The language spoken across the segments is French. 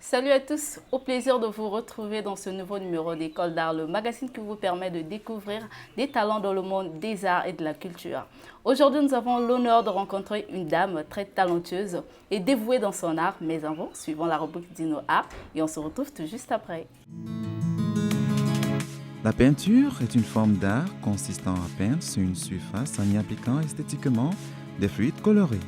Salut à tous, au plaisir de vous retrouver dans ce nouveau numéro d'École d'Art, le magazine qui vous permet de découvrir des talents dans le monde des arts et de la culture. Aujourd'hui, nous avons l'honneur de rencontrer une dame très talentueuse et dévouée dans son art, mais avant, suivant la rubrique Dino Art, et on se retrouve tout juste après. La peinture est une forme d'art consistant à peindre sur une surface en y appliquant esthétiquement des fluides colorés.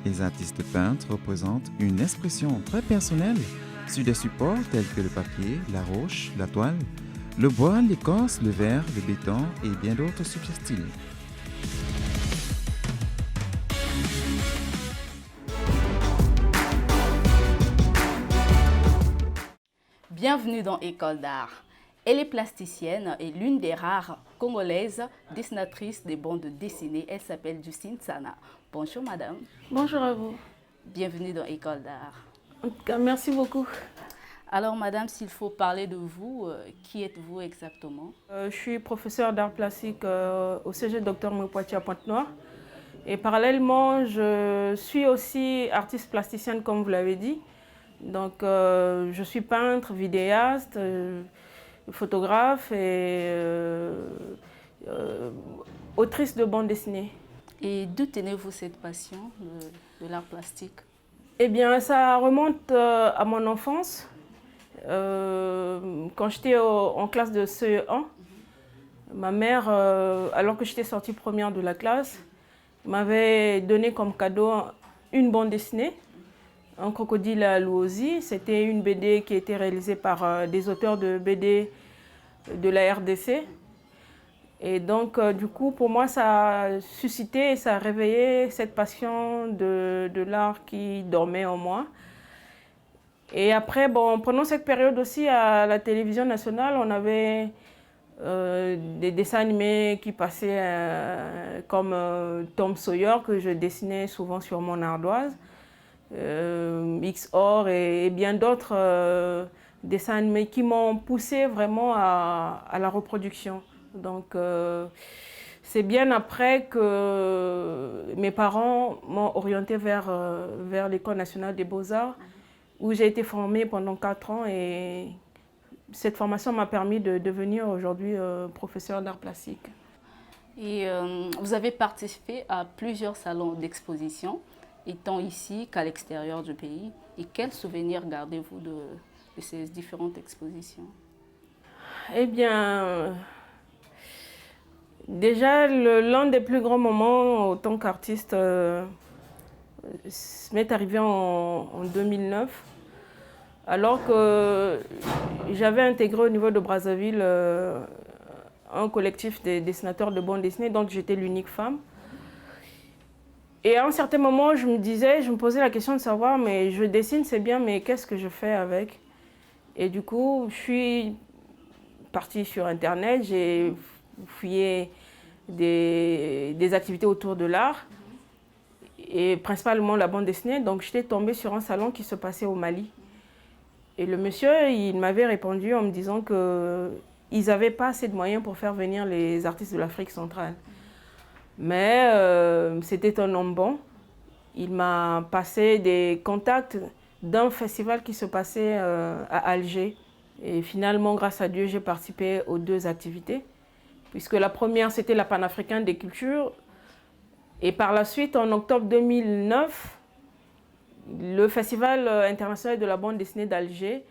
Les artistes peintres représentent une expression très personnelle sur des supports tels que le papier, la roche, la toile, le bois, l'écorce, le verre, le béton et bien d'autres subtils. Bienvenue dans École d'Art. Elle est plasticienne et l'une des rares Congolaises dessinatrices des bandes dessinées. Elle s'appelle Justine Sana. Bonjour madame. Bonjour à vous. Bienvenue dans École d'Art. En tout cas, merci beaucoup. Alors madame, s'il faut parler de vous, qui êtes-vous exactement? Je suis professeure d'art plastique au CG Dr Mopoitier à Pointe-Noire. Et parallèlement, je suis aussi artiste plasticienne, comme vous l'avez dit. Donc, je suis peintre, vidéaste, photographe et autrice de bande dessinée. Et d'où tenez-vous cette passion de l'art plastique? Eh bien, ça remonte à mon enfance. Quand j'étais en classe de CE1, ma mère, alors que j'étais sortie première de la classe, m'avait donné comme cadeau une bande dessinée, Un crocodile à Luosi. C'était une BD qui a été réalisée par des auteurs de BD de la RDC. Et donc, du coup, pour moi, ça a suscité et ça a réveillé cette passion de l'art qui dormait en moi. Et après, bon, pendant cette période aussi, à la télévision nationale, on avait des dessins animés qui passaient comme Tom Sawyer, que je dessinais souvent sur mon ardoise, XOR et bien d'autres dessins animés qui m'ont poussé vraiment à la reproduction. Donc, c'est bien après que mes parents m'ont orientée vers l'École nationale des beaux-arts, où j'ai été formée pendant 4 ans et cette formation m'a permis de devenir aujourd'hui professeure d'art plastique. Et vous avez participé à plusieurs salons d'exposition, étant ici qu'à l'extérieur du pays. Et quels souvenirs gardez-vous de ces différentes expositions? Eh bien, déjà, l'un des plus grands moments en tant qu'artiste m'est arrivé en 2009, alors que j'avais intégré au niveau de Brazzaville un collectif des dessinateurs de bande dessinée, donc j'étais l'unique femme. Et à un certain moment, je me posais la question de savoir, mais je dessine, c'est bien, mais qu'est-ce que je fais avec? Et du coup, je suis partie sur Internet, j'ai fouillé des activités autour de l'art, et principalement la bande dessinée. Donc, j'étais tombée sur un salon qui se passait au Mali. Et le monsieur, il m'avait répondu en me disant qu'ils n'avaient pas assez de moyens pour faire venir les artistes de l'Afrique centrale. Mais c'était un homme bon. Il m'a passé des contacts d'un festival qui se passait à Alger. Et finalement, grâce à Dieu, j'ai participé aux 2 activités. Puisque la première, c'était la panafricaine des cultures. Et par la suite, en octobre 2009, le Festival international de la bande dessinée d'Alger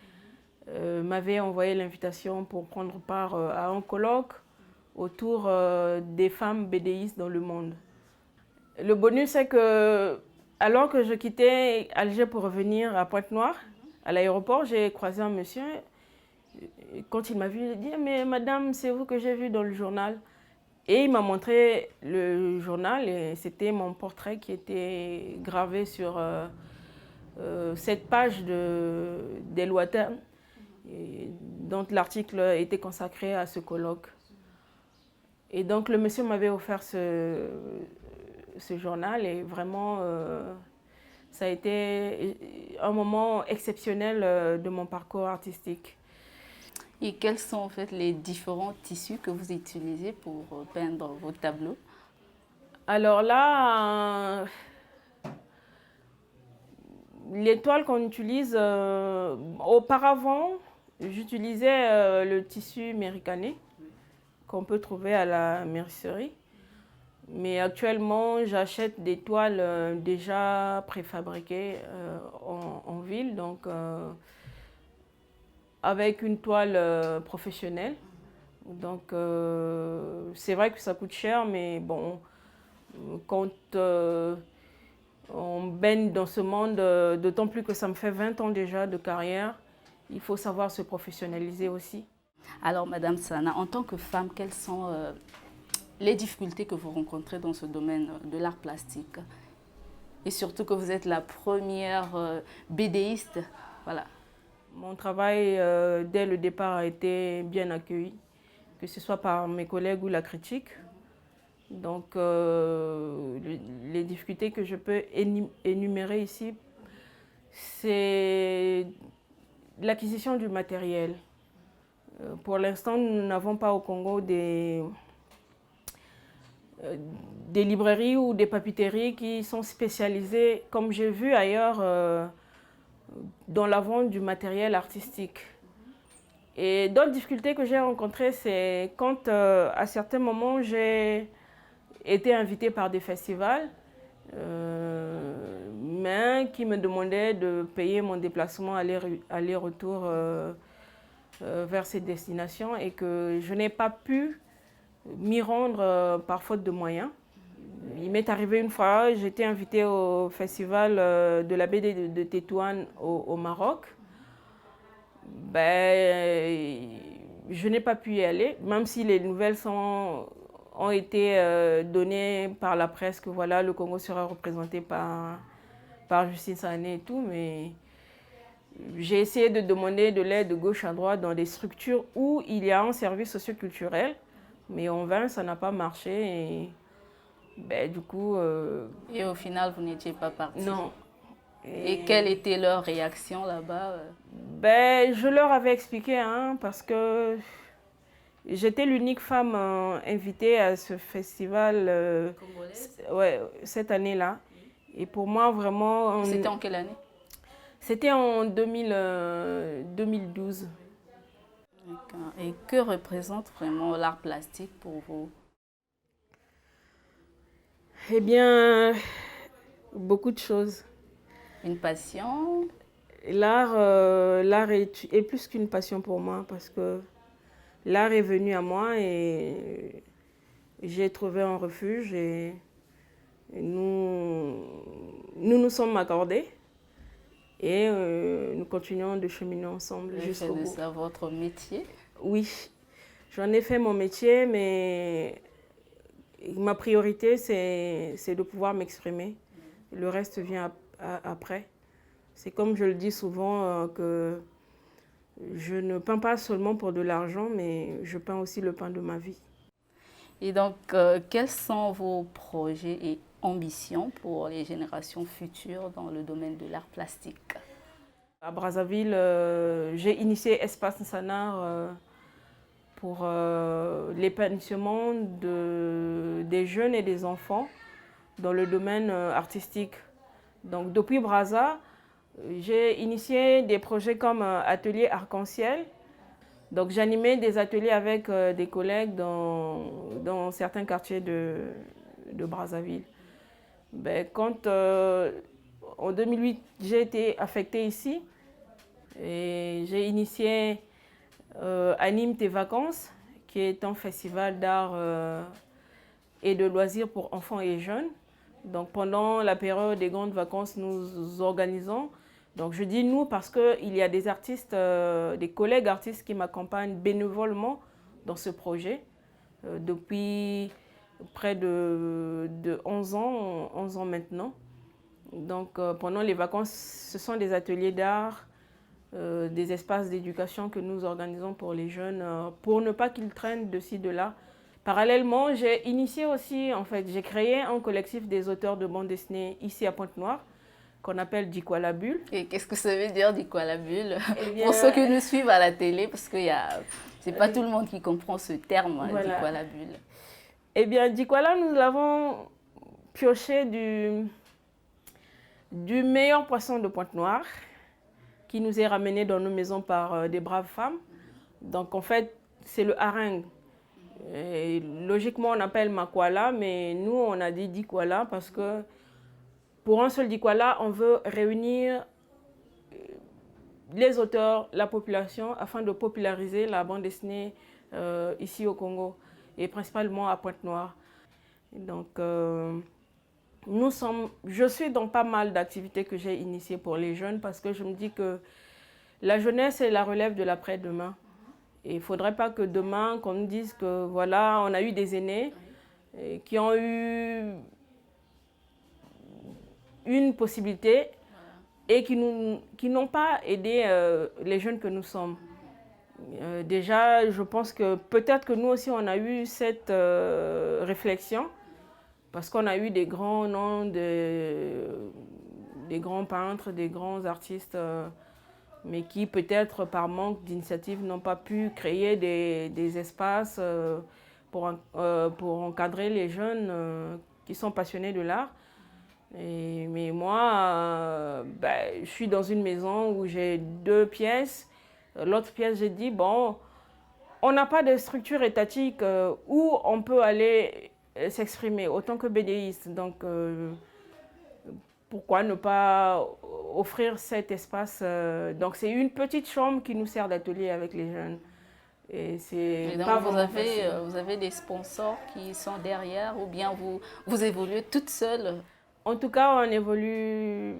m'avait envoyé l'invitation pour prendre part à un colloque autour des femmes BDistes dans le monde. Le bonus, c'est que, alors que je quittais Alger pour revenir à Pointe-Noire, à l'aéroport, j'ai croisé un monsieur. Quand il m'a vu, il a dit « Mais madame, c'est vous que j'ai vu dans le journal ». Et il m'a montré le journal et c'était mon portrait qui était gravé sur cette page des Lointains, dont l'article était consacré à ce colloque. Et donc le monsieur m'avait offert ce journal et vraiment ça a été un moment exceptionnel de mon parcours artistique. Et quels sont en fait les différents tissus que vous utilisez pour peindre vos tableaux? Alors là, Les toiles qu'on utilise, auparavant, j'utilisais le tissu méricané qu'on peut trouver à la mercerie. Mais actuellement, j'achète des toiles déjà préfabriquées en ville, donc avec une toile professionnelle. Donc c'est vrai que ça coûte cher, mais bon, quand on baigne dans ce monde, d'autant plus que ça me fait 20 ans déjà de carrière, il faut savoir se professionnaliser aussi. Alors, Madame Sana, en tant que femme, quelles sont les difficultés que vous rencontrez dans ce domaine de l'art plastique? Et surtout que vous êtes la première BDiste. Voilà. Mon travail, dès le départ, a été bien accueilli, que ce soit par mes collègues ou la critique. Donc, les difficultés que je peux énumérer ici, c'est l'acquisition du matériel. Pour l'instant, nous n'avons pas au Congo des librairies ou des papeteries qui sont spécialisées, comme j'ai vu ailleurs, dans la vente du matériel artistique. Et d'autres difficultés que j'ai rencontrées, c'est quand, à certains moments, j'ai été invitée par des festivals, mais qui me demandaient de payer mon déplacement aller-retour vers ces destinations et que je n'ai pas pu m'y rendre par faute de moyens. Il m'est arrivé une fois, j'étais invitée au festival de la baie de Tétouan au Maroc. Ben, je n'ai pas pu y aller, même si les nouvelles ont été données par la presse que voilà, le Congo sera représenté par Justine Sané et tout, mais j'ai essayé de demander de l'aide de gauche à droite dans des structures où il y a un service socioculturel, mais en vain, ça n'a pas marché. Et ben, du coup... Et au final, vous n'étiez pas partie? Non. Et quelle était leur réaction là-bas? Ben, je leur avais expliqué, hein, parce que j'étais l'unique femme invitée à ce festival ouais, cette année-là. Et pour moi, vraiment... C'était en quelle année? C'était en 2012. Et que représente vraiment l'art plastique pour vous? Eh bien, beaucoup de choses. Une passion? L'art est plus qu'une passion pour moi parce que l'art est venu à moi et j'ai trouvé un refuge et nous sommes accordés et nous continuons de cheminer ensemble jusqu'au bout. C'est votre métier? Oui, j'en ai fait mon métier, mais ma priorité, c'est de pouvoir m'exprimer. Le reste vient après. C'est comme je le dis souvent, que je ne peins pas seulement pour de l'argent, mais je peins aussi le pain de ma vie. Et donc, quels sont vos projets et ambitions pour les générations futures dans le domaine de l'art plastique? À Brazzaville, j'ai initié Espace Nsanar pour l'épanouissement des jeunes et des enfants dans le domaine artistique. Donc, depuis Brazza, j'ai initié des projets comme Atelier Arc-en-Ciel. Donc, j'animais des ateliers avec des collègues dans certains quartiers de Brazzaville. Ben, quand en 2008, j'ai été affectée ici et j'ai initié Anime tes vacances, qui est un festival d'art et de loisirs pour enfants et jeunes. Donc pendant la période des grandes vacances, nous organisons. Donc je dis nous parce qu'il y a des artistes, des collègues artistes qui m'accompagnent bénévolement dans ce projet depuis près de 11 ans maintenant. Donc pendant les vacances, ce sont des ateliers d'art, des espaces d'éducation que nous organisons pour les jeunes, pour ne pas qu'ils traînent de ci, de là. Parallèlement, j'ai initié aussi, en fait, j'ai créé un collectif des auteurs de bande dessinée ici à Pointe-Noire, qu'on appelle Dikwa la Bulle. Et qu'est-ce que ça veut dire Dikwa la Bulle? Pour ceux qui nous suivent à la télé, parce que c'est pas tout le monde qui comprend ce terme, voilà. Dikwa la Bulle. Eh bien, Dikwa la, nous l'avons pioché Du meilleur poisson de Pointe-Noire qui nous est ramené dans nos maisons par des braves femmes. Donc en fait, c'est le haringue. Et logiquement, on appelle makwala, mais nous, on a dit dikwala parce que pour un seul dikwala, on veut réunir les auteurs, la population, afin de populariser la bande dessinée ici au Congo, et principalement à Pointe-Noire. Donc, je suis dans pas mal d'activités que j'ai initiées pour les jeunes parce que je me dis que la jeunesse est la relève de l'après-demain. Et il ne faudrait pas que demain, qu'on nous dise que voilà, on a eu des aînés qui ont eu une possibilité et qui n'ont pas aidé les jeunes que nous sommes. Déjà, je pense que peut-être que nous aussi, on a eu cette réflexion parce qu'on a eu des grands noms, des grands peintres, des grands artistes, mais qui peut-être par manque d'initiative n'ont pas pu créer des espaces pour encadrer les jeunes qui sont passionnés de l'art. Mais moi, je suis dans une maison où j'ai 2 pièces. L'autre pièce, j'ai dit, bon, on n'a pas de structure étatique où on peut aller s'exprimer, autant que BDiste. Donc, pourquoi ne pas offrir cet espace? Donc, c'est une petite chambre qui nous sert d'atelier avec les jeunes. Et donc, vous avez des sponsors qui sont derrière ou bien vous évoluez toute seule? En tout cas, on évolue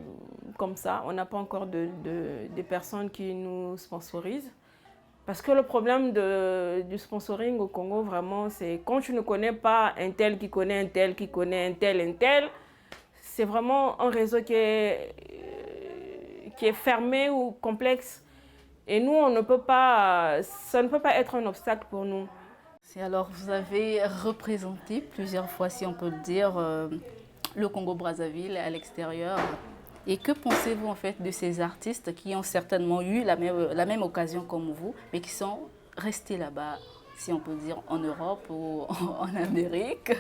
comme ça. On n'a pas encore des personnes qui nous sponsorisent. Parce que le problème du sponsoring au Congo, vraiment, c'est quand tu ne connais pas un tel qui connaît un tel qui connaît un tel, c'est vraiment un réseau qui est fermé ou complexe. Et nous, ça ne peut pas être un obstacle pour nous. Alors, vous avez représenté plusieurs fois, si on peut le dire, le Congo-Brazzaville à l'extérieur. Et que pensez-vous en fait de ces artistes qui ont certainement eu la même occasion comme vous, mais qui sont restés là-bas, si on peut dire, en Europe ou en Amérique?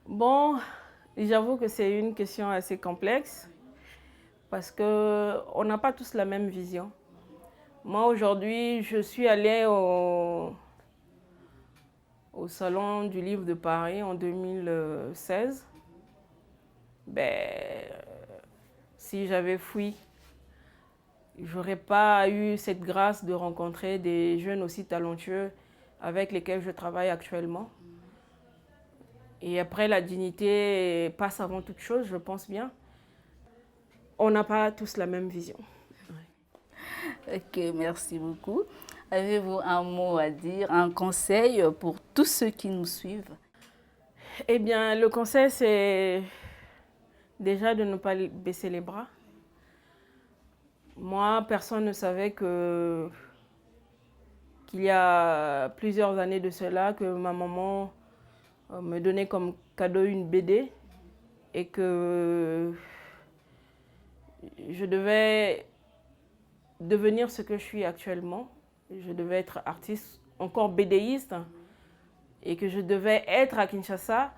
Bon, j'avoue que c'est une question assez complexe parce qu'on n'a pas tous la même vision. Moi, aujourd'hui, je suis allée au Salon du Livre de Paris en 2016. Si j'avais fui, je n'aurais pas eu cette grâce de rencontrer des jeunes aussi talentueux avec lesquels je travaille actuellement. Et après, la dignité passe avant toute chose, je pense bien. On n'a pas tous la même vision. Ok, merci beaucoup. Avez-vous un mot à dire, un conseil pour tous ceux qui nous suivent? Eh bien, le conseil, c'est déjà de ne pas baisser les bras. Moi, personne ne savait qu'il y a plusieurs années de cela, que ma maman me donnait comme cadeau une BD et que je devais devenir ce que je suis actuellement. Je devais être artiste, encore BDiste, et que je devais être à Kinshasa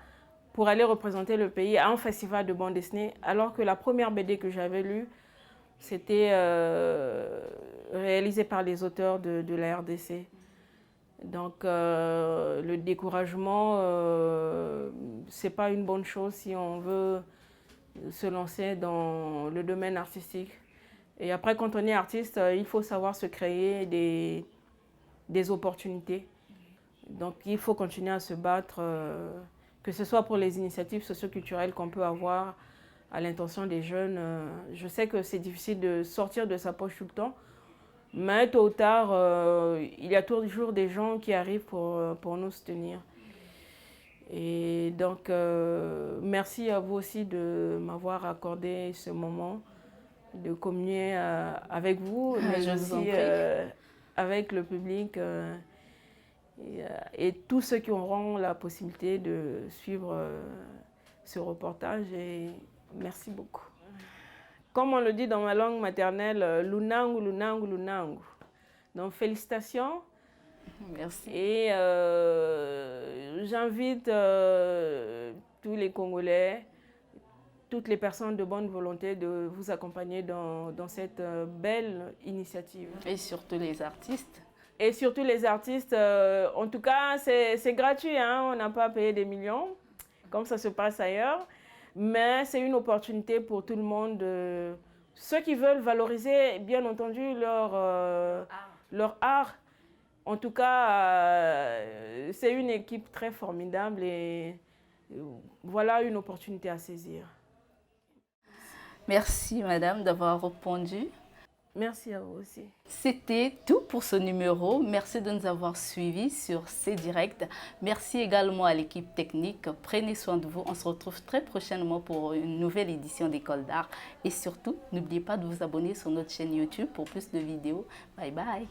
pour aller représenter le pays à un festival de bande dessinée, alors que la première BD que j'avais lue, c'était réalisé par les auteurs de la RDC. Donc le découragement, c'est pas une bonne chose si on veut se lancer dans le domaine artistique. Et après, quand on est artiste, il faut savoir se créer des opportunités. Donc il faut continuer à se battre, que ce soit pour les initiatives socioculturelles qu'on peut avoir à l'intention des jeunes. Je sais que c'est difficile de sortir de sa poche tout le temps, mais tôt ou tard, il y a toujours des gens qui arrivent pour nous soutenir. Et donc, merci à vous aussi de m'avoir accordé ce moment, de communier avec vous, mais aussi avec le public et tous ceux qui auront la possibilité de suivre ce reportage. Et merci beaucoup. Comme on le dit dans ma langue maternelle, Lunangu, Lunangu, Lunangu. Donc félicitations. Merci. Et j'invite tous les Congolais, toutes les personnes de bonne volonté de vous accompagner dans cette belle initiative. Et surtout les artistes. Et surtout les artistes, en tout cas, c'est gratuit, hein? On n'a pas à payer des millions, comme ça se passe ailleurs. Mais c'est une opportunité pour tout le monde. Ceux qui veulent valoriser, bien entendu, leur art. En tout cas, c'est une équipe très formidable et voilà une opportunité à saisir. Merci madame d'avoir répondu. Merci à vous aussi. C'était tout pour ce numéro. Merci de nous avoir suivis sur C-Direct. Merci également à l'équipe technique. Prenez soin de vous. On se retrouve très prochainement pour une nouvelle édition d'École d'Art. Et surtout, n'oubliez pas de vous abonner sur notre chaîne YouTube pour plus de vidéos. Bye bye.